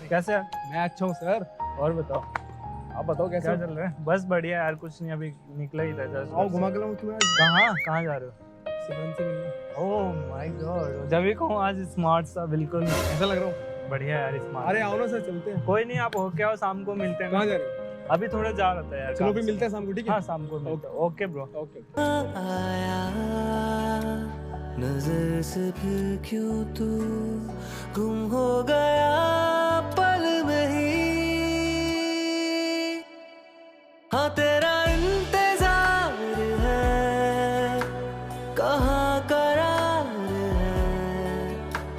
कैसे है? मैं अच्छा हूँ सर। और बताओ, आप बताओ कैसे क्या हो? चल रहा है? बस बढ़िया यार, कुछ नहीं, अभी निकला ही था जस्ट। आओ घुमा के लाऊं तुम्हें आज कहाँ कहाँ जा रहे हो? सिमरन से मिलने। ओह माय गॉड, जब भी कहूँ आज स्मार्ट सा बिल्कुल ऐसा लग रहा हूँ। बढ़िया यार स्मार्ट। अरे आओ ना सर, चलते हैं। कोई नहीं, आप होके आओ, शाम को मिलते हैं। कहाँ जा रहे हो? अभी थोड़ा जा रहा था यार। चलो फिर मिलते हैं शाम को, ठीक है? हाँ शाम को मिलते हैं। Okay bro. ओके। आया नजर से फिर क्यों तू गुम हो गया पल में ही। हाँ तेरा इंतजार है, कहाँ करार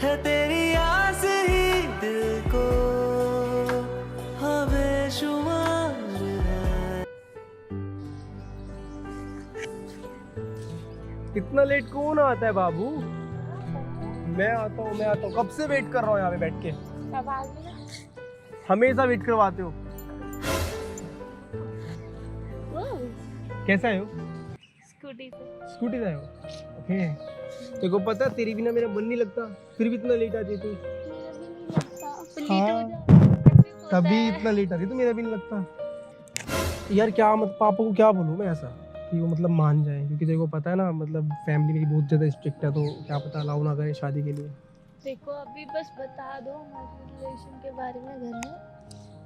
है तेरी आस ही दिल को हाँ बेशुमार है। इतना लेट कौन आता है बाबू? मैं आता हूँ। कब से वेट कर रहा हूँ यहाँ पे बैठ के। हमेशा वेट करवाते हो। कैसा है हो? स्कूटी से। स्कूटी से आए हो? ओके। तेरे को पता है तेरी बिना मेरा मन नहीं लगता, फिर भी इतना लेट आती है तू। हाँ, तभी इतना लेट आती है तो मेरा भी नहीं लगता यार। क्या मतलब पापा को क्या बोलूँ मैं ऐसा कि वो मतलब मान जाए, क्योंकि तेरे को पता है ना मतलब फैमिली मेरी बहुत ज़्यादा स्ट्रिक्ट है, तो क्या पता अलाउ ना करें शादी के लिए। देखो अभी बस बता दो हमारे रिलेशन के बारे में घर में,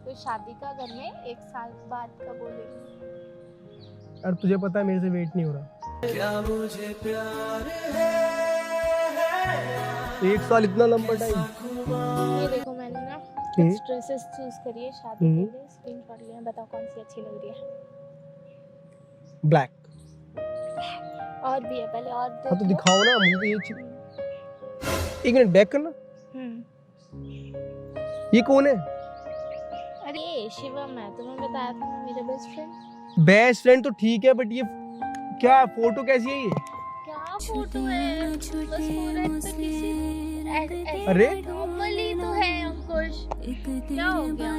तो शादी का घर में 1 साल बाद का बोलेंगे। यार तुझे पता है मेरे से वेट नहीं हो रहा। क्या मुझे प्यार है 1 साल इतना लंबा टाइम। ये देखो मैंने ना कुछ ड्रेसेस चूज करी है शादी के लिए, स्क्रीनशॉट लिए हैं, बताओ कौन सी अच्छी लग रही है। ब्लैक। और भी है, पहले और हाँ तो दिखाओ ना मुझे तो ये चीज। 1 मिनट बैक करना। ये कौन है? अरे शिवम है, तुम्हें बताया था ना, मेरा बेस्ट फ्रेंड। बेस्ट फ्रेंड तो ठीक है, बट ये क्या फोटो कैसी है ये? क्या फोटो है? बस फोटो पे किसी अरे नॉर्मली तो है अंकुश, क्या हो गया?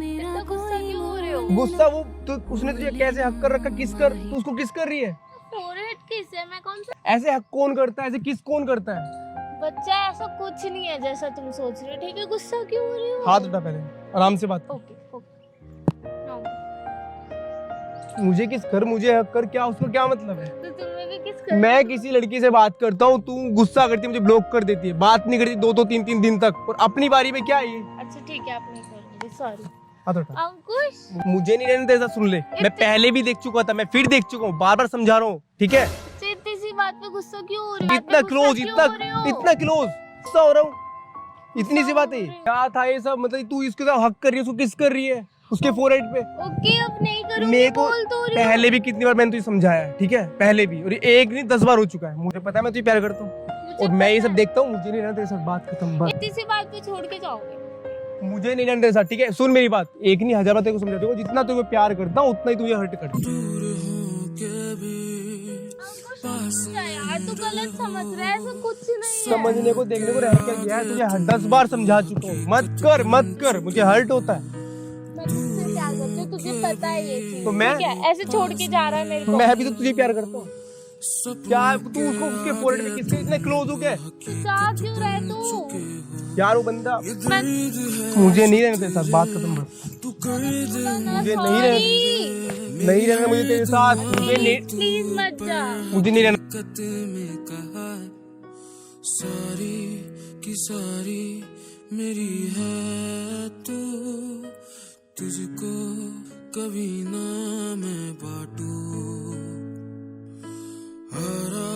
इतना गुस्सा क्यों हो रहे हो? गुस्सा वो तो उसने तुझे कैसे हक कर रखा? किस कर तू उसको किस कर रही है? फोरहेड किस है? मैं कौन सा ऐसे हक कौन करता है? ऐसे किस कौन करता है? बच्चा? ऐसा कुछ नहीं है जैसा तुम सोच रहे हो, ठीक है? गुस्सा क्यों हो रहे हो? हाथ उठा पहले, आराम से बात कर। Okay okay. मुझे किस कर, मुझे हक कर, क्या उसका क्या मतलब है? तो तुम्हें भी किस कर? मैं किसी लड़की से बात करता हूँ, तू गुस्सा करती है, मुझे ब्लॉक कर देती है, बात नहीं करती 2-2 3-3 दिन तक, और अपनी बारी में क्या है ये? अच्छा ठीक है, आप नहीं करोगे, सॉरी हाथ उठा। अंकुश। मुझे नहीं रहने देता, सुन ले, मैं पहले भी देख चुका था, मैं फिर देख चुका हूँ, बार-बार समझा रहा हूँ, ठीक है? इतनी सी बात पे गुस्सा क्यों हो रहे हो? इतना क्लोज, इतना क्लोज गुस्सा हो रहा हूँ, इतनी सी बात है। क्या था ये सब? मतलब तू इसके साथ हक कर रही है, उसको किस कर रही है उसके फोरहेड पे? ओके अब नहीं करूंगी, मेरे को बोल तो रही हूँ। पहले भी कितनी बार मैंने तुझे समझाया है, ठीक है? पहले भी, और ये 1 नहीं 10 बार हो चुका है। मुझे पता है मैं तुझे प्यार करता हूँ, और मैं ये सब देखता हूँ। मुझे नहीं रहना तेरे साथ, बात खत्म बस। इतनी सी बात पे छोड़ के जाओगे? मुझे नहीं रहना तेरे साथ, ठीक है? सुन मेरी बात, 1 नहीं 1000 बार तेरे को समझाती हूँ, जितना तुझे प्यार करता हूँ उतना ही तुझे हर्ट करता हूँ। यार तू गलत समझ रहा है, ऐसा कुछ नहीं है। समझने को देखने को रह क्या गया है? तुझे 10 बार समझा चुका हूँ, मत कर, मुझे हर्ट होता है। मैं तुझसे प्यार करती हूँ, तुझे पता है ये चीज, तो मैं ठीक है? ऐसे छोड़ के जा रहा है मेरे को। मैं भी तो तुझे प्यार करता हूँ। क्या तू उसको उसके फोरहेड पे किसके इतने क्लोज हो गए? सा क्यों रहे तू? यार वो बंदा, मैं मुझे नहीं रहना तेरे साथ, बात खत्म बस। मुझे नहीं रहना मुझे तेरे साथ, प्लीज मत जा। मुझे नहीं रहना। में कहा सारी की सारी मेरी है तू, तुझको कभी ना मैं बांटू। हारा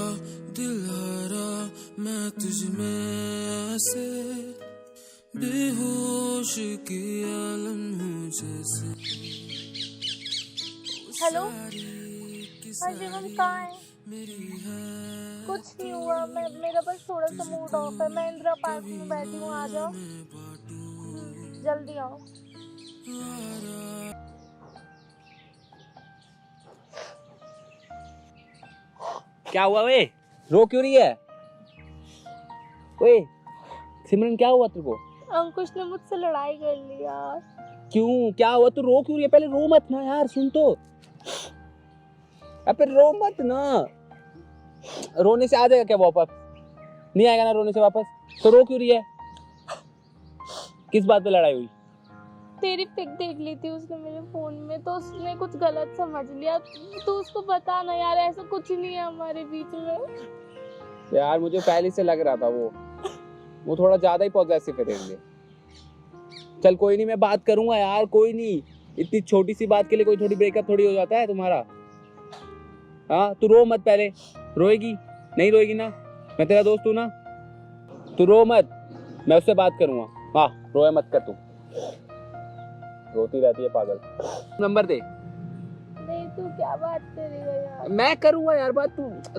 दिल हारा मैं तुझ में से, बेहोश की आलम हूँ जैसे। हेलो हाँ शिवम, कहाँ है? कुछ नहीं हुआ, मेरा बस थोड़ा सा मूड ऑफ है। मैं इंदिरा पार्क में बैठी हूँ, आ जाओ जल्दी आओ। क्या हुआ वे? रो क्यों रही है? ओए सिमरन, क्या हुआ तेरे को? अंकुश ने मुझसे लड़ाई कर ली यार। क्यों, क्या हुआ? तू रो क्यों रही है? पहले रो मत ना यार, सुन तो। अबे रो मत ना, रोने से आ जाएगा क्या वापस? नहीं आएगा ना रोने से वापस, तो रो क्यों रही है? किस बात पे लड़ाई हुई? तेरी पिक देख ली थी उसने मेरे फोन में, तो उसने कुछ गलत समझ लिया। तू उसको बता ना यार, ऐसा कुछ नहीं है हमारे बीच में। यार मुझे पहले से लग रहा था वो थोड़ा ज्यादा ही पॉजेसिव है तेरे लिए। चल कोई नहीं, मैं बात करूंगा यार, कोई नहीं। इतनी छोटी सी बात के लिए कोई थोड़ी ब्रेकअप थोड़ी हो जाता है तुम्हारा। हाँ तू रो मत, पहले रोएगी नहीं? रोएगी ना, मैं तेरा दोस्त हूँ ना, तू रो मत, मैं उससे बात करूंगा। हाँ रोए मत कर तू, रोती रहती है पागल। नंबर दे। नहीं तू क्या बात करेगा यार? मैं करूंगा यार बात,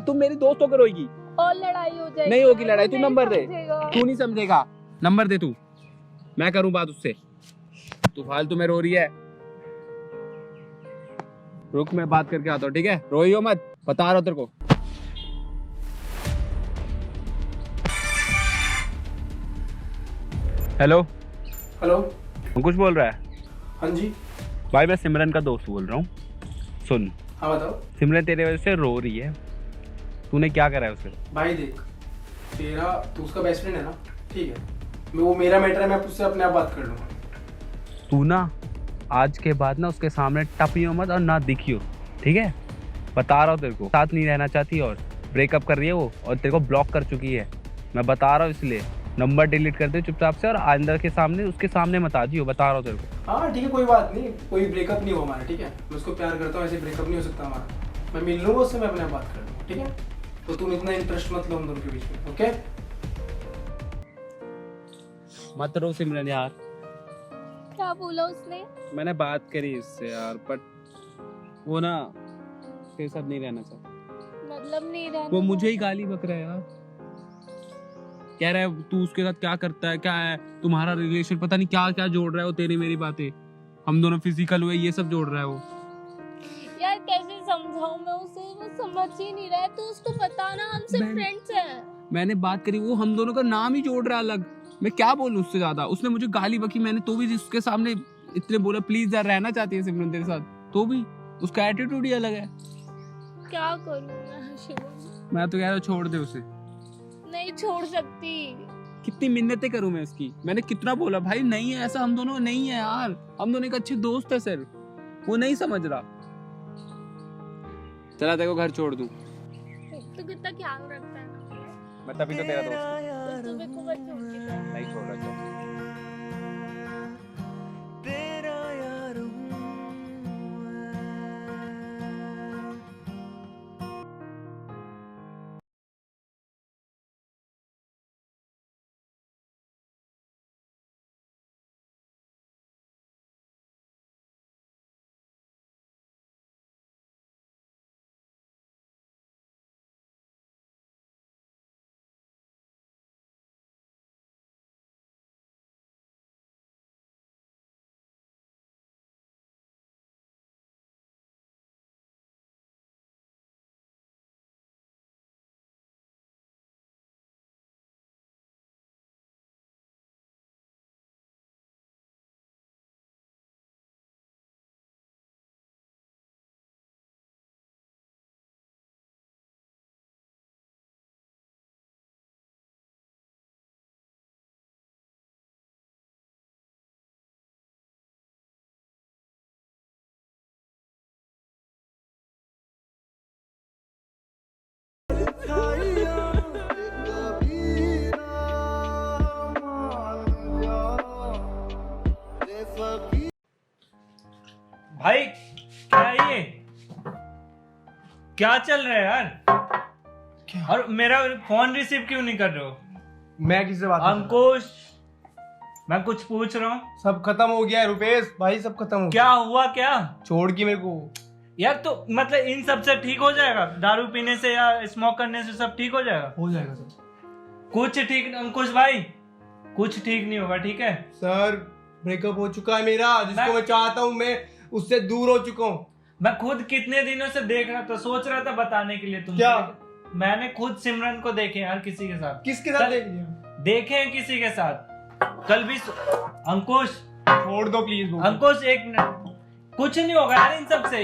तू मेरी दोस्त होकर रोएगी? और लड़ाई हो जाएगी। नहीं होगी लड़ाई, तू नंबर दे। समझेगा। तू नहीं समझेगा, नंबर दे तू, मैं करूं बात उससे। तू फालतू में रो रही है, रुक मैं बात करके आता हूँ, ठीक है? रोइयो मत, बता रहा हूँ तेरे को। हेलो हेलो, अंकुश बोल रहा है? हाँ जी। भाई मैं सिमरन का दोस्त बोल रहा हूँ। सुन, हाँ बताओ। सिमरन तेरे वजह से रो रही है, तूने क्या करा है उसे? भाई देख, तेरा तू उसका बेस्ट फ्रेंड है ना, ठीक है, मैं वो मेरा मैटर है, मैं उससे अपने आप बात कर लूँगा। तू ना आज के बाद ना उसके सामने टपियो मत और ना दिखियो, ठीक है? बता रहा हूँ तेरे को, साथ नहीं रहना चाहती और ब्रेकअप कर रही है वो, और तेरे को ब्लॉक कर चुकी है। मैं बता रहा हूँ, इसलिए नंबर डिलीट कर दे चुपचाप से, और आइंदा के सामने उसके सामने मत आ जियो, बता रहा हूँ तेरे को। हाँ ठीक है, कोई बात नहीं, कोई ब्रेकअप नहीं हुआ हमारा, ठीक है? मैं उसको प्यार करता हूँ, ऐसे ब्रेकअप नहीं हो सकता हमारा। मैं मिल लूँगा उससे, मैं अपने आप बात कर लूँगा, ठीक है? तो तुम इतना इंटरेस्ट मत लो हम दोनों के बीच में, ओके? मत रो सिमरन यार। क्या बोला उसने? मैंने बात करी इससे यार, बट वो ना तेरे साथ नहीं रहना चाहता। मतलब नहीं रहना? वो मुझे ही गाली बक रहा है यार, कह रहा है तू उसके साथ क्या करता है, क्या है तुम्हारा रिलेशन, पता नहीं क्या क्या जोड़ रहा है वो, तेरी मेरी बातें, हम दोनों फिजिकल हुए, ये सब जोड़ रहा है वो। यार कैसे समझाऊं मैं उसे, वो समझ ही नहीं रहा है। तू उसको बता ना, हम सिर्फ फ्रेंड्स हैं। मैंने बात करी, वो हम दोनों का नाम ही जोड़ रहा है अलग। मैं क्या बोलूं उससे ज्यादा? उसने मुझे गाली बकी, मैंने तो भी उसके सामने इतने बोला प्लीज यार रहना चाहती है सिमरन तेरे साथ, तो भी उसका एटीट्यूड ही अलग है। क्या करूं मैं शिवम? मैं तो कह रहा हूं छोड़ दे उसे। नहीं छोड़ सकती। कितनी मिन्नतें करूं मैं उसकी, मैंने कितना बोला भाई नहीं है ऐसा, हम दोनों नहीं है यार, हम दोनों एक अच्छे दोस्त है सिर्फ, वो नहीं समझ रहा। चला तेरे को घर छोड़ दूं। तो कितना ख्याल रखता है ना, मैं तभी तो तेरा दोस्त तो मेरे को मत छोड़ के जा। नहीं छोड़ रहा। तेरा यार हूँ भाई क्या है ये, क्या चल रहा है यार? और मेरा फोन रिसीव क्यों नहीं कर रहे हो? मैं किससे बात कर रहा हूँ? अंकुश, मैं कुछ पूछ रहा हूँ। सब खत्म हो गया है रुपेश भाई, सब खत्म हो गया। क्या हुआ क्या? छोड़ के मेरे को। यार तो मतलब इन सब से ठीक हो जाएगा? दारू पीने से या स्मोक करने से सब ठीक हो जाएगा? हो जाएगा सर। कुछ ठीक, अंकुश भाई कुछ ठीक नहीं होगा, ठीक है? सर ब्रेकअप हो चुका है मेरा, जिसको मैं चाहता हूँ, मैं उससे दूर हो चुका हूँ। मैं खुद कितने दिनों से देख रहा था, सोच रहा था बताने के लिए तुमसे। क्या? मैंने खुद सिमरन को देखे यार किसी के साथ। किसके साथ देख लिया? देखे हैं किसी के साथ। कल भी अंकुश छोड़ दो प्लीज। अंकुश एक मिनट, कुछ नहीं होगा यार इन सब से।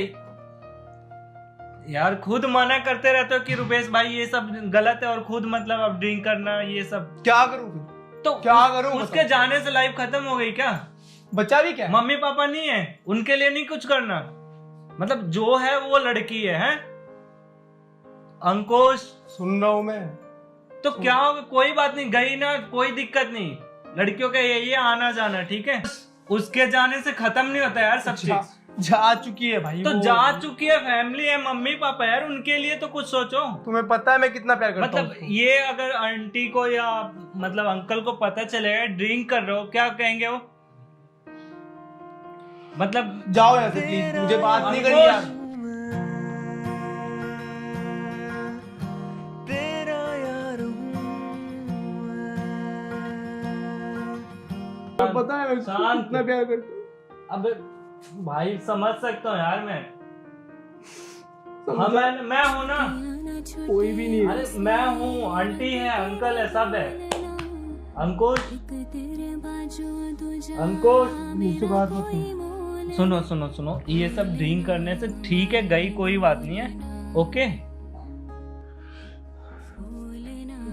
यार खुद मना करते रहते हो कि रुपेश भाई ये सब गलत है और खुद मतलब अब ड्रिंक करना ये सब। क्या करूं फिर? तो क्या करूं? उसके जाने से लाइफ खत्म हो गई क्या? बच्चा भी क्या? मम्मी पापा नहीं है, उनके लिए नहीं कुछ करना। मतलब जो है वो लड़की है, हैं? अंकुश सुन रहा हूं मैं। तो क्या होगा, कोई बात नहीं, गई ना, कोई दिक्कत नहीं। लड़कियों का यही है आना जाना, ठीक है? उसके जाने से खत्म नहीं होता यार सब चीज। जा चुकी है भाई तो वो। जा चुकी है, फैमिली है, मम्मी पापा यार, उनके लिए तो कुछ सोचो। तुम्हें पता है मैं कितना प्यार करता मतलब हूं। ये अगर आंटी को या मतलब अंकल को पता चलेगा ड्रिंक कर रहे हो, क्या कहेंगे वो? मतलब जाओ यहाँ से प्लीज, मुझे बात नहीं करनी यार। तेरा यार तो पता है मैं शांत। कितना प्यार करता हूँ। अब भाई समझ सकता हूँ यार मैं। समझा? हाँ मैं हूँ ना, कोई भी नहीं है। अरे मैं हूँ, आंटी है, अंकल है, सब है। अंकुश अंकुश मुझसे बात मत करो। सुनो सुनो सुनो, ये सब ड्रिंक करने से ठीक है, गई कोई बात नहीं है, ओके?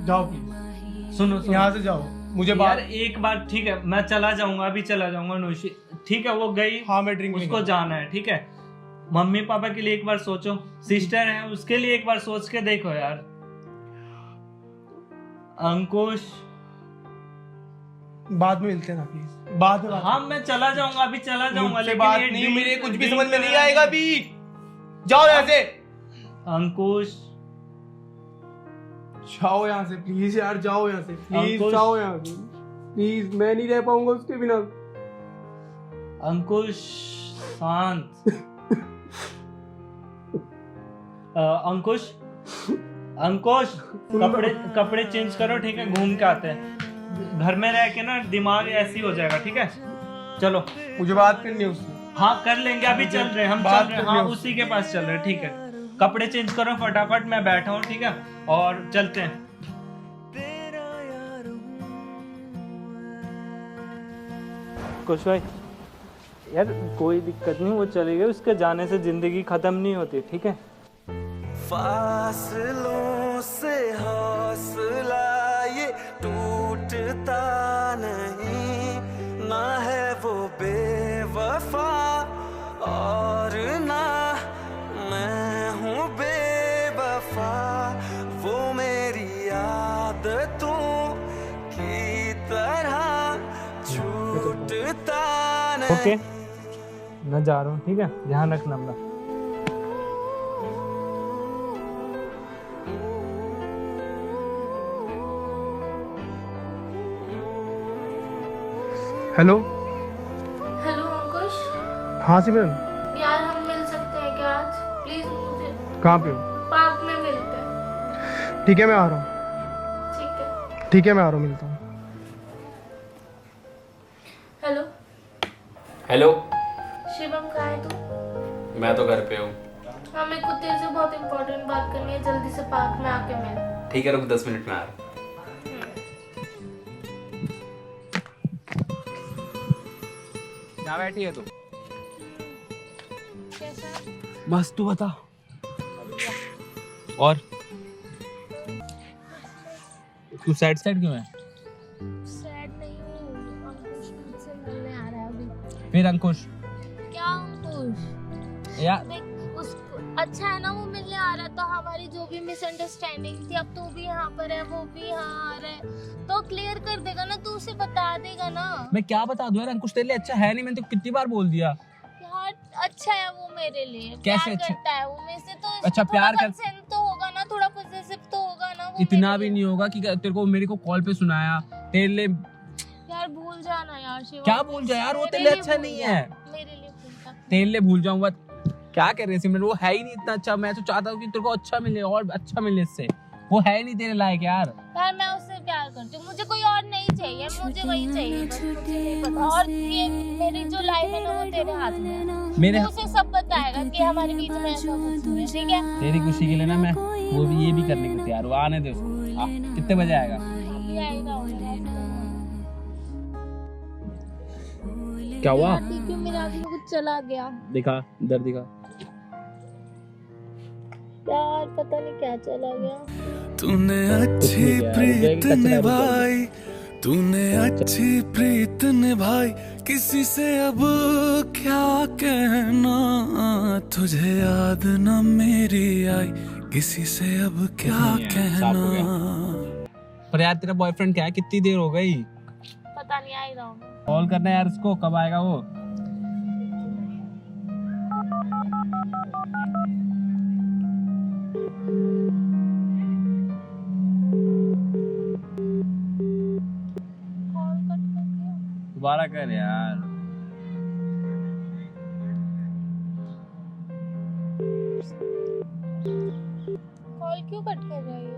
जाओ प्लीज, सुनो सुनो यहाँ से जाओ। मुझे यार बात। एक बार ठीक है, मैं चला जाऊंगा, अभी चला जाऊंगा नौशी, ठीक है? वो गई, हाँ मैं ड्रिंक उसको जाना है, ठीक है? मम्मी पापा के लिए एक बार सोचो, सिस्टर है उसके लिए एक बार सोच के देखो यार। अंकुश बाद में मिलते हैं ना प्लीज, बाद में। हाँ मैं चला जाऊंगा, अभी चला जाऊंगा, मुझसे लेकिन बात ये नहीं, ड्रिंक- मेरे कुछ भी ड्रिंक समझ में नहीं करना- आएगा अभी। जाओ यहाँ से, अंकुश जाओ यहाँ से प्लीज यार, जाओ यहाँ से प्लीज, अंकुश। जाओ यहाँ से प्लीज। मैं नहीं रह पाऊंगा उसके बिना। अंकुश शांत। अंकुश अंकुश कपड़े चेंज करो, ठीक है? घूम के आते हैं। घर में रह के ना दिमाग ऐसी हो जाएगा, ठीक है? चलो। मुझे बात करनी है उससे। हाँ कर लेंगे, अभी चल रहे हैं हम, बात चल रहे हैं, करनी हाँ है। उसी के पास चल रहे हैं, ठीक है? कपड़े चेंज करो फटाफट, मैं बैठा हूँ, ठीक है? और चलते हैं। कुछ भाई यार कोई दिक्कत नहीं, वो चले गए, उसके जाने से जिंदगी खत्म नहीं होती, ठीक है? फासलों से हौसला ये टूटता नहीं, ना है वो बेवफा और ना मैं हूँ बेवफा, वो मेरी आदतों की तरह छूटता नहीं। ओके मैं जा रहा हूँ, ठीक है? ध्यान रखना अपना। हेलो। हेलो अंकुश, हाँ सिमरन, यार हम मिल सकते हैं क्या आज? प्लीज मुझे कहाँ पे हो? पार्क में मिलते हैं। ठीक है मैं आ रहा हूँ। ठीक है। ठीक है मैं आ रहा हूँ, मिलता हूँ। हेलो हेलो, शिवम, कहाँ है तू? मैं तो घर पे हूँ। हाँ मेरे को तेरे से बहुत इंपॉर्टेंट बात करनी है, जल्दी से पार्क में आके मिल। ठीक है, रुक 10 मिनट में आ रहा हूँ। यहाँ बैठी है तू? कैसा? बस तू बता। और तू सैड क्यों है? सैड नहीं हूँ, अंकुश मुझसे मिलने आ रहा है अभी। फिर अंकुश क्या अंकुश? यार देख उसको अच्छा है ना, वो मिलने आ रहा, तो हमारी जो भी मिसअंडरस्टैंडिंग थी, अब तू भी यहाँ पर है, वो भी यहाँ आ रहा है, तो क्लियर कर देगा ना, तू उसे बता देगा ना। मैं क्या बता दूं यार, अंकुश तेरे लिए अच्छा है नहीं, मैंने तो कितनी बार बोल दिया। यार अच्छा है वो मेरे लिए, कैसे प्यार अच्छा? करता है वो मेरे से, तो अच्छा, थोड़ा प्यार कर- कंसेंट तो होगा ना, थोड़ा पॉजिटिव तो होगा ना वो इतना मेरे भी लिए। नहीं होगा कि तेरे को मेरे को कॉल पे सुनाया तेरे लिए। यार भूल जाना यार शिवम। क्या भूल जा यार, वो मेरे तेरे लिए लिए अच्छा भूल नहीं जा, है। मेरे लिए भूल जा। तेरे लिए भूल जाऊंगा? क्या कर रहे सिमरन, वो है ही नहीं इतना अच्छा। मैं तो चाहता हूँ कि तेरे को अच्छा मिले और अच्छा मिले इससे। वो है ही नहीं तेरे लायक यार। यार मैं उससे प्यार करती हूँ, मुझे कोई और नहीं चाहिए, मुझे वही चाहिए बस, मुझे नहीं पता। और ये मेरी जो लाइफ है ना, वो तेरे हाथ में है। मेरे तू उसे सब बताएगा कि हमारे बीच में ऐसा कुछ नहीं है, ठीक है? तेरी खुशी के लिए ना मैं वो भी ये भी करने को तैयार हूँ। आने दे उसको। कितने बजे आएगा? अभी आएगा वो, क्या हुआ? ठीक है, मेरे आगे में कुछ चला गया दिखा, इधर दिखा। यार, पता नहीं क्या चला गया। तूने अच्छी प्रीत निभाई, तूने अच्छी प्रीत निभाई, किसी से अब क्या कहना, तुझे याद न मेरी आई, किसी से अब क्या कहना। पर यार तेरा बॉयफ्रेंड क्या है, कितनी देर हो गई? पता नहीं, आ ही रहा हूँ। कॉल करना यार उसको, कब आएगा वो? कॉल कट कर दिया। दोबारा कर यार। कॉल क्यों कट कर रहा है ये?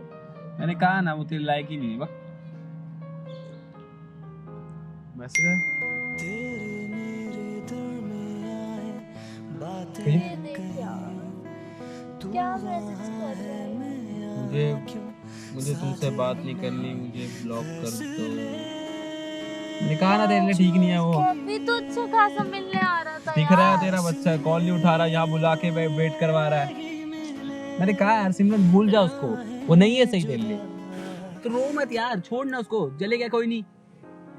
मैंने कहा ना वो तेरे लायक ही नहीं है। मैसेज है? ये देख यार, क्या मैसेज कर रहा है? मुझे तुमसे बात नहीं करनी, मुझे ब्लॉक कर दो। मैंने कहा ना तेरे लिए ठीक नहीं है वो। अभी तो अच्छा खासा मिलने आ रहा था दिख रहा है यार। तेरा बच्चा कॉल नहीं उठा रहा, यहाँ बुला के वेट करवा रहा है। मैंने कहा यार सिमरन भूल जा उसको, वो नहीं है सही तेरे लिए। तो रो मत यार, छोड़ ना उसको, चले गया कोई नहीं।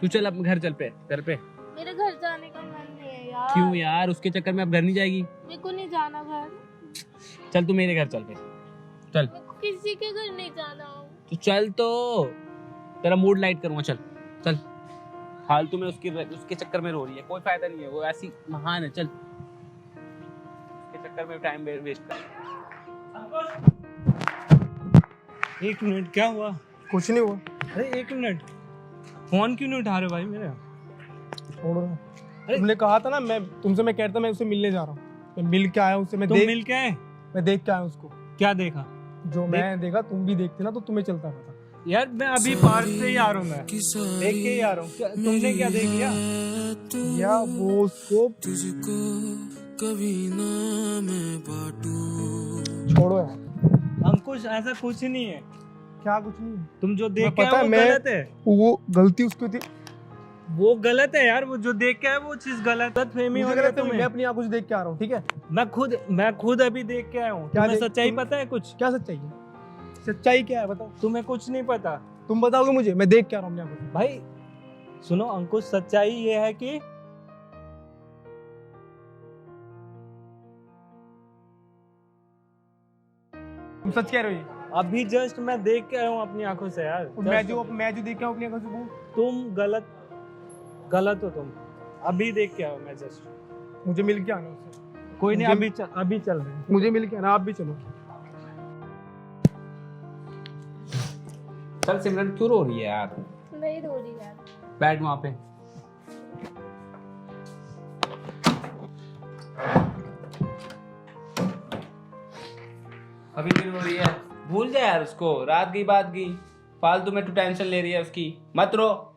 तू चल अब घर चल पे, घर पे। मेरे घर जाने का मन नहीं है यार। क्यों यार, उसके चक्कर में अब घर नहीं जाएगी? मेरे को नहीं जाना घर। चल तू मेरे घर चल पे, चल। मेरे को किसी के घर नहीं जाना। तू चल तो, तेरा मूड लाइट करूंगा, चल चल। फालतू में उसके चक्कर में रो रही है, कोई फायदा नहीं है, वो ऐसी महान है। चल उसके चक्कर में टाइम वेस्ट कर। एक मिनट, क्या हुआ? कुछ नहीं हुआ। अरे एक मिनट, फोन क्यों नहीं उठा रहे भाई मेरा? छोड़ो ना। तुमने कहा था ना, मैं तुमसे मैं कहता मैं उससे मिलने जा रहा हूँ। मैं मिल के आया हूँ उससे। मैं तुम मिल के आए? मैं देख के आया हूँ उसको। क्या देखा? जो मैं देखा तुम भी देखते ना, तो तुम्हें चलता रहता। यार मैं अभी पार्क से ही आ रहा हूँ, मैं देख के ही आ रहा हूँ। तुमने क्या देख लिया? या वो उसको तुझको कभी ना मैं बांटू। छोड़ो यार। अंकुश, ऐसा कुछ नहीं है। क्या कुछ नहीं? तुम जो देख के पता आए है, वो मैं गलत है। वो गलती उसकी थी। वो गलत है यार, वो जो देख के आए वो चीज गलत फहमी हो मुझे गया गलत है, मैं तुम्हें। अपनी आंखों से देख के आ रहा हूँ, ठीक है? मैं खुद अभी देख के आया हूँ। क्या तुम्हें देख- सच्चाई तुम- पता है कुछ? क्या सच्चाई है? सच्चाई क्या है बताओ? तुम्हें कुछ नहीं पता तुम बताओगे मुझे? मैं देख के आ रहा हूँ अपनी आंखों से। भाई। सुनो अंकुश, सच्चाई ये है कि तुम सच कह रहे हो ये? अभी जस्ट मैं देख के आया हूँ अपनी आंखों से यार। और मैं जो देख के आया हूँ अपनी आंखों से, वो तुम गलत हो तुम। अभी देख के आओ, मैं जस्ट। मुझे मिल के आना उससे। कोई नहीं, मुझे- अभी चल रहे हैं। मुझे मिल के आना, आप भी चलो। चल सिमरन, क्यों रो रही है यार? नहीं रो रही यार। बैठ वहां पे। अभी क्यों रो रही है? भूल जा यार उसको, रात गई बात गई। फालतू में तू टेंशन ले रही है उसकी। मत रो,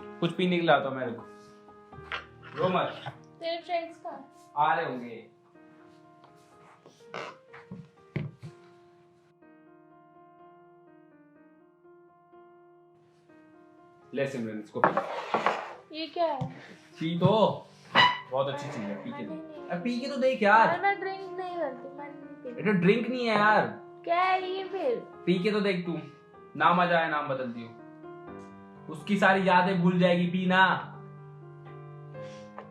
कुछ पीने के लाता हूं मेरे को। रो मत। तेरे फ्रेंड्स का आ रहे होंगे। ले सिमरन इसको पी। ये क्या है? पी तो, बहुत अच्छी चीज है, पी के नहीं, दे। नहीं। अब पी के तो देख यार। मैं ड्रिंक नहीं करती, मैं नहीं पीती। ये तो ड्रिंक नहीं है यार, क्या है ये फिर? पी के तो देख तू। नाम आ जाए, नाम बदल दियो, उसकी सारी यादें भूल जाएगी। पीना,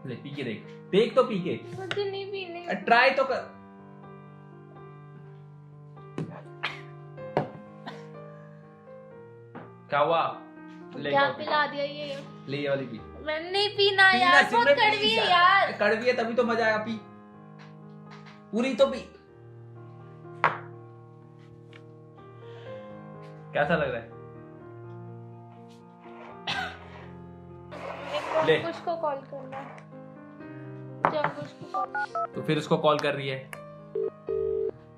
ले पी के देख, देख तो पी के। मुझे नहीं पीने। ट्राई तो कर। क्या हुआ? ले क्या कॉफी। पिला दिया ये? ले ये वाली पी। मैंने नहीं पीना पीना यार, बहुत सिमरन, कड़वी please है यार। कड़वी है तभी तो मजा आएगा। पी, पूरी तो पी। कैसा लग रहा है? ले। अंकुश को कॉल करना है। मुझे अंकुश को कॉल। तो फिर उसको कॉल कर रही है।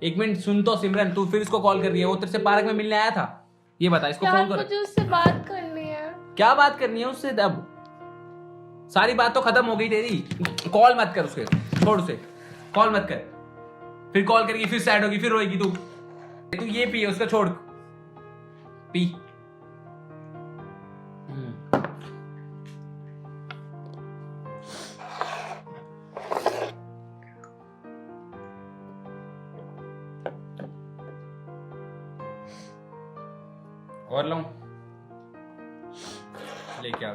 एक मिनट सुन तो सिमरन, तू फिर इसको कॉल कर रही है। वो तेरे से पार्क में मिलने आया था, ये बता। इसको यार फोन कर। मुझे उससे बात करनी है। क्या बात करनी है उससे? अब सारी बात तो खत्म हो गई तेरी। कॉल मत कर उसके, छोड़ उसे, कॉल मत कर। फिर कॉल करेगी, फिर सैड होगी, फिर रोएगी तू ये पी, उसका छोड़, पी। और लाऊं? लेके आ।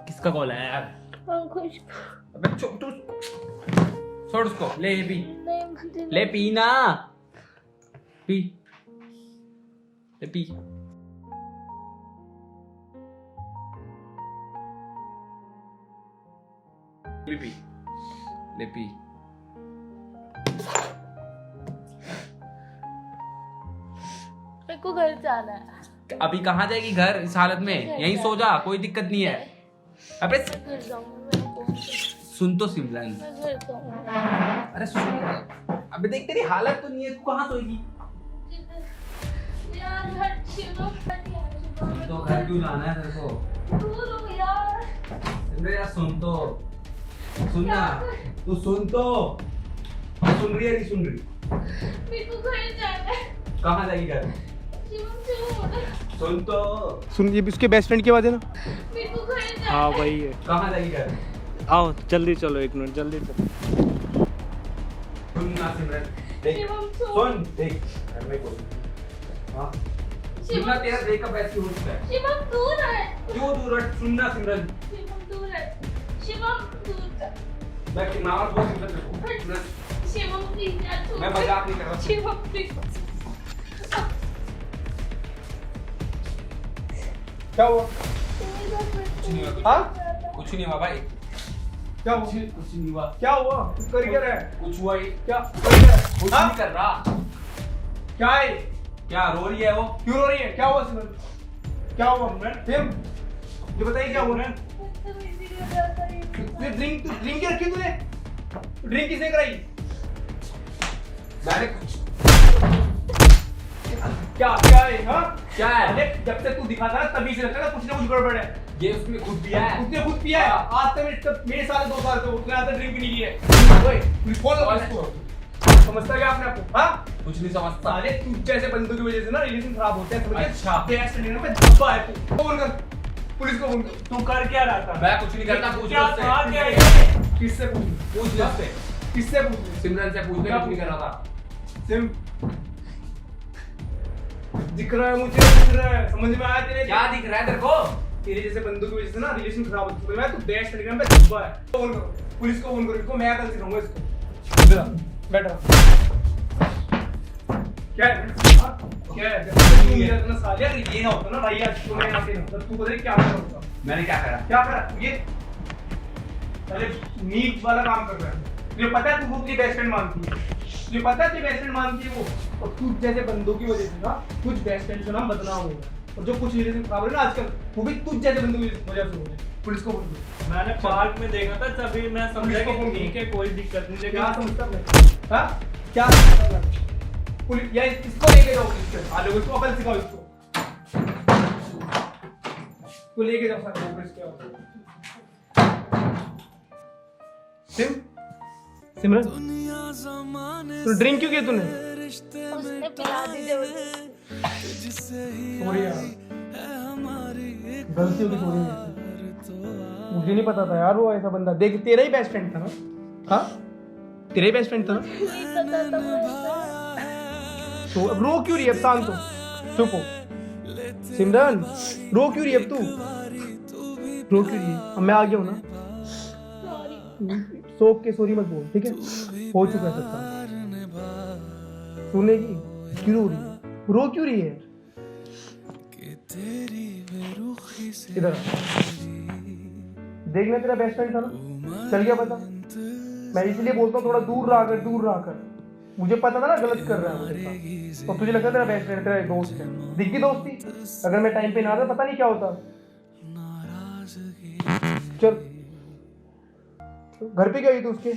किसका कॉल है यार? अंकुश अबे तू छोड़ उसको, ले ये पी, नहीं मुझे ले पीना, पी, ले पी। ले पी, ले पी। मेरे को घर जाना है। अभी कहाँ जाएगी घर इस हालत में? यहीं सो जा, कोई दिक्कत नहीं है। अबे मैं घर जाऊंगी, मेरे को सुन तो सिमरन, मैं घर जाऊंगी। अरे सुन, अबे देख तेरी हालत तो नहीं है, तू कहाँ सोएगी? यार घर शिवम तो घर क्यों जाना है तेरे को? दूर हो यार। सिमरन यार सुन तो, सुन ना, तू सुन तो, सुन रही है नहीं सुन रही? मेरे को घर जाना है। कहाँ जाएगी घर? शिवम छोड़। सुन तो, सुन, ये भी उसके बेस्ट फ्रेंड की बात है ना? मेरे को घर जाना हाँ है। वही है। कहाँ जाएगी घर? आओ जल्दी चलो, 1 मिनट जल्दी चलो। सुन ना सिमरन, देख, शिवम छोड़। सुन, देख, मेरे को, हाँ, सुन ना, तेरा ब्रेकअप ऐसे हो चुका है। शिवम दूर है। क्यों दूर है? सुन ना सिमरन, शिवम दूर है। शिवम दूर है। मैं कितना बोल सिमरन तेरे को, शिवम प्लीज यार छोड़। मैं मजाक नहीं कर रहा। शिवम प्लीज। क्या हुआ? कुछ नहीं हुआ, हाँ? कुछ नहीं हुआ भाई, क्या हुआ? कुछ नहीं हुआ, क्या हुआ? तू कर क्या रहा है? कुछ हुआ ही, क्या कर क्या रहा है? कुछ हाँ? नहीं कर रहा। क्या है? क्या रो रही है वो? क्यों रो रही है? क्या हुआ सिमरन? क्या हुआ फिर? ये बताइए क्या हुआ? तूने ड्रिंक क्या रखी तूने? ड्रिंक किसने कराई? मैंने कुछ, क्या है? हाँ? क्या है? अरे जब से तू दिखाता है तभी से लगता है कुछ ना कुछ गड़बड़ है। ये उसने खुद दिया है। उसने खुद पिया है। आज तक मेरे साल 2 साल से उसने आज तक ड्रिंक भी नहीं की है। ओए, तू कौन लोग इसको? समझता क्या अपने आप को? हाँ? कुछ नहीं समझता। साले तू जैसे बंदों की वजह से ना रिलेशन खराब होते हैं, समझ गया? अच्छा। तेरे एक्सीडेंट में धब्बा है तू। फोन कर, पुलिस को फोन कर। तू कर क्या रहा था? मैं कुछ नहीं करता, पूछ क्या ले था उससे, क्या ये? किससे पूछ? पूछ ले उससे, किससे पूछ? सिमरन से पूछ ले, कुछ नहीं कर रहा था। सिम दिख रहा है मुझे, दिख रहा है, समझ में आया तेरे? क्या दिख रहा है तेरे को? तेरे जैसे बंदों की वजह से ना रिलेशन खराब होती है, समझ में आया? तू डैश टेलीग्राम पे धब्बा है। फोन करो, पुलिस को फोन करो, इसको मैं कल सिखाऊंगा इसको। इधर आ, बैठ रहा। क्या है? हाँ? क्या है? तू मेरा इतना सालिया, अगर ये ना होता ना भाई, आज तो मैं यहाँ पे ना होता, तू पता है क्या कर होता? मैंने क्या करा? क्या करा ये? अरे नीक वाला काम कर रहा है। तुझे पता है तू अपनी बेस्ट फ्रेंड मानती है, तुझे पता है तेरी बेस्ट फ्रेंड मानती है वो, और तू जैसे बंदों की वजह से ना कुछ बेस्ट फ्रेंड से नाम बदनाम हो गया, और जो कुछ रिलेशन खराब हो रहे ना आजकल, वो भी तुझ जैसे बंदों की वजह से हो रहे। पुलिस को फोन कर। मैंने पार्क में देखा था, तभी मैं समझा पुलिस को कि फोन ठीक है कोई दिक्कत नहीं, क्या लेकिन समझता मैं? हाँ? क्या समझता मैं? पुलिस या इसको लेके जाओ पुलिस के, आ लोग इसको अकल सिखाओ इसको। तो लेके जाओ सर पुलिस के। सिमरन, तू ड्रिंक क्यों किया तूने? उसने पिला दी जबरदस्ती। सॉरी यार, गलती होगी, सॉरी यार। मुझे नहीं पता था यार वो ऐसा बंदा। देख तेरा ही बेस्ट फ्रेंड था ना? हाँ, तेरा ही बेस्ट फ्रेंड था ना? नहीं पता था वो ऐसा। तो अब रो क्यों रही है? अब शांत हो, चुप हो। सिमरन, रो क्यों रही है अब तू? रो क्यों रही है? अब मैं आ गया हूँ ना, सॉरी। सोच के सॉरी मत बोल, ठीक है? हो चुका है सब काम। सुनेगी? क्यों रो रही है? रो क्यों रही है? इधर देखना, तेरा बेस्ट फ्रेंड था ना, चल गया पता। मैं इसलिए बोलता हूँ थोड़ा दूर रहा कर, दूर रहा कर। मुझे पता था ना गलत कर रहा है वो तेरे साथ, और तुझे लगता है तेरा बेस्ट फ्रेंड, तेरा एक दोस्त है। दिख गई दोस्ती। अगर मैं टाइम पे ना आता पता नहीं क्या होता। चल, घर पे क्या हुई तू उसके?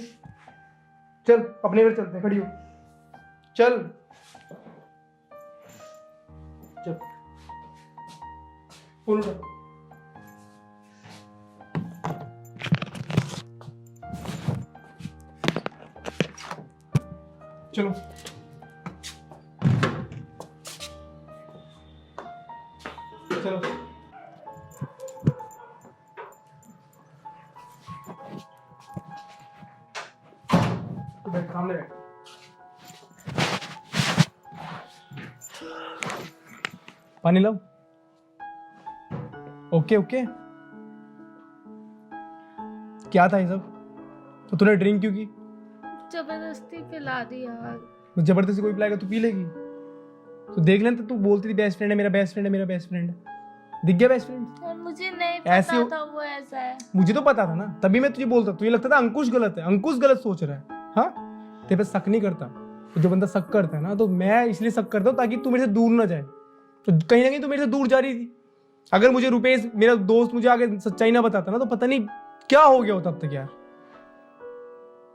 चल अपने घर चलते हैं, खड़ी हो, चल चल। फोन उठा। चलो चलो बैठ, सामने बैठ। पानी लाओ। ओके ओके, क्या था ये सब? तो तूने ड्रिंक क्यों की? जबरदस्ती पिला दी यार। तो जबरदस्ती कोई पिलाएगा तो पी लेगी। तो देख लेना, तू बोलती थी बेस्ट फ्रेंड है मेरा, बेस्ट फ्रेंड है मेरा, बेस्ट फ्रेंड है। दिख गया बेस्ट फ्रेंड? और मुझे नहीं ऐसे पता हो- था वो ऐसा है। मुझे तो पता था ना, तभी मैं तुझे बोलता। तुझे लगता था अंकुश गलत है, अंकुश गलत सोच रहा है। हाँ, तेरे पे शक नहीं करता। तो जो बंदा शक करता है ना, तो मैं इसलिए शक करता हूँ ताकि तू मेरे से दूर ना जाए। तो कहीं ना कहीं तू मेरे से दूर जा रही थी। अगर मुझे रुपेश मेरा दोस्त मुझे आगे सच्चाई ना बताता ना, तो पता नहीं क्या हो गया होता अब तक यार।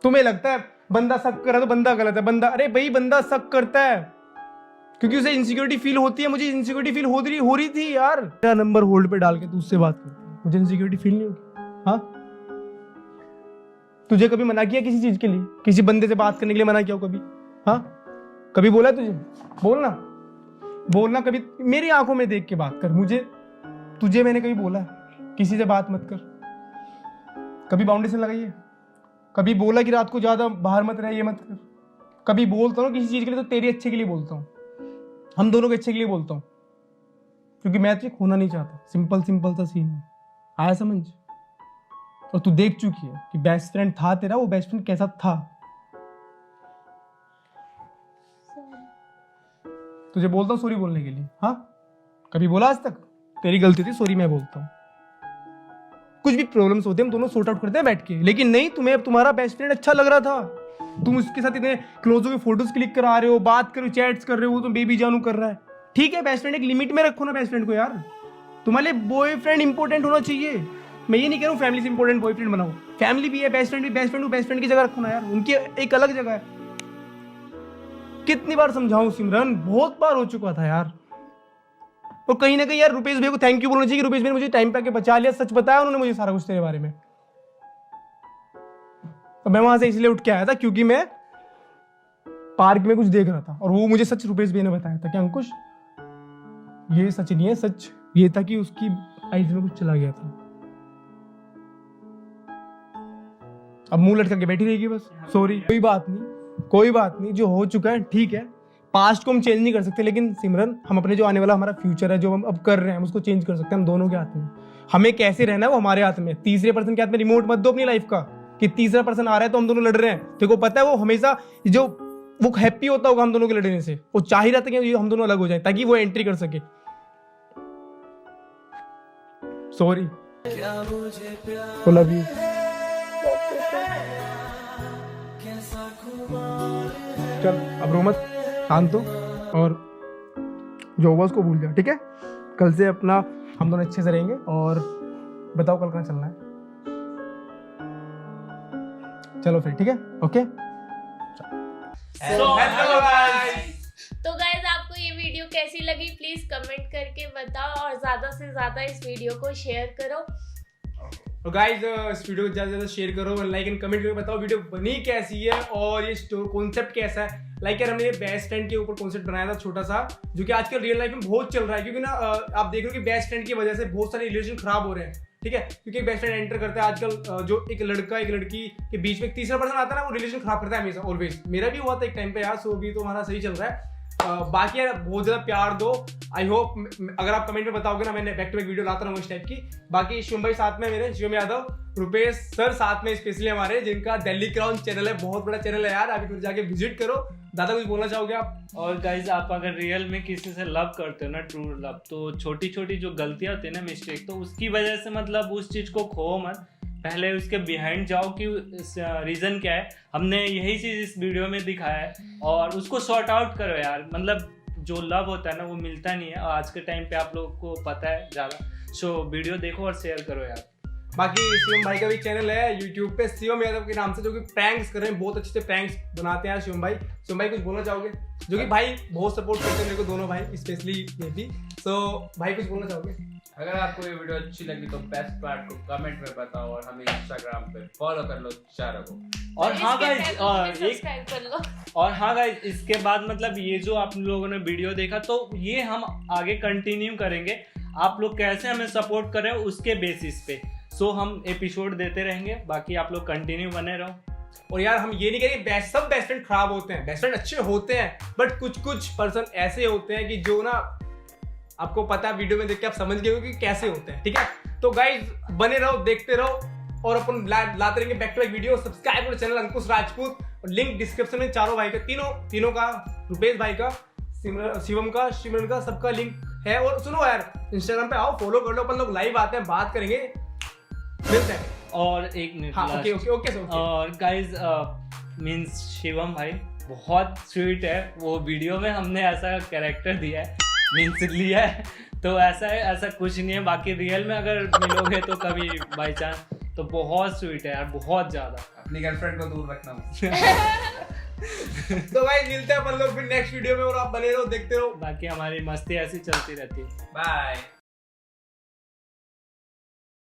तुम्हें लगता है बंदा शक कर रहा है तो बंदा गलत है। बंदा, अरे भाई बंदा शक करता है क्योंकि उसे इनसिक्योरिटी फील होती है। मुझे इनसिक्योरिटी फील हो रही थी यार। मेरा नंबर होल्ड पे डाल के तू उससे बात करती है, मुझे इनसिक्योरिटी फील नहीं होगी? हाँ, तुझे कभी मना किया किसी चीज के लिए? किसी बंदे से बात करने के लिए मना किया हो कभी? हाँ, कभी बोला तुझे? बोलना कभी मेरी आंखों में देख के बात कर। तुझे मैंने कभी बोला किसी से बात मत कर? कभी बाउंडेशन लगाई है? कभी बोला कि रात को ज्यादा बाहर मत रह, ये मत कर? कभी बोलता हूँ किसी चीज के लिए तो तेरे अच्छे के लिए बोलता हूँ, हम दोनों के अच्छे के लिए बोलता हूँ, क्योंकि मैं तुझे खोना नहीं चाहता। सिंपल सा सीन है, आया समझ? और तू देख चुकी है कि बेस्ट फ्रेंड था तेरा, वो बेस्ट फ्रेंड कैसा था। तुझे बोलता हूँ सॉरी बोलने के लिए। हाँ, कभी बोला आज तक? तेरी गलती थी, सॉरी मैं बोलता हूँ। कुछ भी प्रॉब्लम्स होते हैं हम दोनों सॉर्ट आउट करते हैं बैठ के। लेकिन नहीं, तुम्हें तुम्हारा बेस्ट फ्रेंड अच्छा लग रहा था, तुम उसके साथ इतने क्लोज होकर फोटोज क्लिक करा रहे हो, बात कर रहे हो, चैट्स कर रहे हो, तुम बेबी जानू कर रहा है। ठीक है, बेस्ट फ्रेंड एक लिमिट में रखो ना बेस्ट फ्रेंड को यार। तुम्हारे लिए बॉयफ्रेंड इंपॉर्टेंट होना चाहिए। मैं ये नहीं कह रहा हूँ फैमिली से इंपॉर्टेंट बॉयफ्रेंड बनाओ, फैमिली भी है, बेस्ट फ्रेंड भी, बेस्ट फ्रेंड की जगह रखो ना यार। उनकी एक अलग जगह है। कितनी बार समझाऊं सिमरन, बहुत बार हो चुका था यार। और कहीं ना कहीं यार रुपेश भैया को थैंक यू बोलना चाहिए कि रुपेश भैया ने मुझे टाइम पे आके बचा लिया। सच बताया उन्होंने मुझे सारा कुछ तेरे बारे में। तो मैं वहां से इसलिए उठ के आया था क्योंकि मैं पार्क में कुछ देख रहा था और वो मुझे सच रुपेश भैया ने बताया था कि अंकुश ये सच नहीं है, सच ये था कि उसकी आईज में कुछ चला गया था। अब मुंह लटका के बैठी रहेगी बस। सॉरी, कोई बात नहीं, जो हो चुका है ठीक है। पास्ट को हम चेंज नहीं कर सकते, लेकिन सिमरन हम अपने जो आने वाला हमारा फ्यूचर है, जो हम अब कर रहे हैं, हम उसको चेंज कर सकते हैं। हम दोनों के हाथ में। हमें कैसे रहना है वो हमारे हाथ में। तीसरे पर्सन के हाथ में रिमोट मत दो अपनी लाइफ का कि तीसरा पर्सन आ रहा है तो हम दोनों लड़ रहे हैं। तेरे को पता है वो हमेशा जो वो हैप्पी होता होगा हम दोनों के लड़ने से, वो चाह ही रहा था कि हम दोनों अलग हो जाए ताकि वो एंट्री कर सके। Sorry, love you. चल अब रो मत, शांत हो और जो हुआ उसको भूल जा, ठीक है? कल से अपना हम दोनों अच्छे से रहेंगे। और बताओ कल कहाँ चलना है? चलो फिर ठीक है, ओके। तो गाइज आपको ये वीडियो कैसी लगी प्लीज कमेंट करके बताओ और ज्यादा से ज्यादा इस वीडियो को शेयर करो। और गाइस इस वीडियो को ज़्यादा से ज़्यादा शेयर करो, लाइक एंड कमेंट करके बताओ वीडियो बनी कैसी है और ये कॉन्सेप्ट कैसा है। लाइक यार हमने ये बेस्ट फ्रेंड के ऊपर कॉन्सेप्ट बनाया था छोटा सा, जो कि आजकल रियल लाइफ में बहुत चल रहा है। क्योंकि ना आप देख रहे हो कि बेस्ट फ्रेंड की वजह से बहुत सारे रिलेशन खराब हो रहे हैं, ठीक है? क्योंकि बेस्ट फ्रेंड एंटर करता है आजकल, जो एक लड़का एक लड़की के बीच में एक तीसरा पर्सन आता है ना, वो रिलेशन खराब करता है हमेशा, ऑलवेज। मेरा भी हुआ था एक टाइम पे यार, सो भी तो हमारा सही चल रहा है। बाकी यार बहुत ज्यादा प्यार दो। आई होप अगर आप कमेंट में बताओगे ना, मैंने बैक टू बैक वीडियो लाता रहूंगा इस टाइप की। बाकी शिवम भाई साथ में, मेरे शिवम यादव, रुपेश सर साथ में, स्पेशली हमारे, जिनका दिल्ली क्राउन चैनल है, बहुत बड़ा चैनल है यार, अभी फिर जाके विजिट करो। दादा कुछ बोलना चाहोगे आप? और गाइज आप अगर रियल में किसी से लव करते हो ना, ट्रू लव, तो छोटी छोटी जो गलतियां होती है ना, मिस्टेक, तो उसकी वजह से मतलब उस चीज को खो मत, पहले उसके बिहाइंड जाओ कि रीज़न क्या है। हमने यही चीज़ इस वीडियो में दिखाया है और उसको सॉर्ट आउट करो यार। मतलब जो लव होता है ना वो मिलता नहीं है और आज के टाइम पे आप लोगों को पता है ज़्यादा। सो वीडियो देखो और शेयर करो यार। बाकी शिवम भाई का भी चैनल है यूट्यूब पे, शिवम यादव के नाम से, जो कि प्रैंक्स कर रहे हैं, बहुत अच्छे से प्रैंक्स बनाते हैं शिवम भाई। शिवम भाई कुछ बोलना चाहोगे? जो कि भाई बहुत सपोर्ट करते हैं मेरे को, दोनों भाई स्पेशली बेबी। सो भाई कुछ बोलना चाहोगे? अगर आपको ये वीडियो अच्छी लगी तो बेस्ट पार्ट को कमेंट में बताओ और हमें इंस्टाग्राम पे फॉलो कर लो चारों को। और हाँ गाइस सब्सक्राइब कर लो। और हाँ गाइस इसके बाद मतलब ये जो आप लोगों ने वीडियो देखा तो ये हम आगे कंटिन्यू करेंगे। आप लोग कैसे हमें सपोर्ट कर रहे हो उसके बेसिस पे। सो हम एपिसोड देते रहेंगे, बाकी आप लोग कंटिन्यू बने रहो। और यार हम ये नहीं कहेंगे सब बेस्ट फ्रेंड खराब होते हैं, बेस्ट फ्रेंड अच्छे होते हैं, बट कुछ पर्सन ऐसे होते हैं कि जो ना आपको पता है, वीडियो में देख के आप समझ गए हो कि कैसे होते हैं। ठीक है, तो गाइज बने रहो, देखते रहो और अपन लाते रहेंगे back to back video. Subscribe करो चैनल अंकुश राजपूत, और लिंक डिस्क्रिप्शन में चारों भाई का, तीनों का, रुपेश भाई का, शिवम का, सिमरन का, सबका लिंक है। और सुनो यार, इंस्टाग्राम पे आओ, फॉलो कर लो, अपन लोग लाइव आते हैं, बात करेंगे, मिलते हैं। और एक मिनट, हाँ, ओके। और गाइज मींस शिवम भाई बहुत स्वीट है, वो वीडियो में हमने ऐसा कैरेक्टर दिया है, मींस लिया है, तो ऐसा कुछ नहीं है। बाकी रियल में अगर मिलोगे तो कभी बाई चांस, तो बहुत स्वीट है यार, बहुत ज्यादा। अपनी गर्लफ्रेंड को दूर रखना। तो भाई मिलते हैं अपन लोग फिर नेक्स्ट वीडियो में, और आप बने रहो, देखते रहो। बाकी हमारी मस्ती ऐसी चलती रहती है। बाय।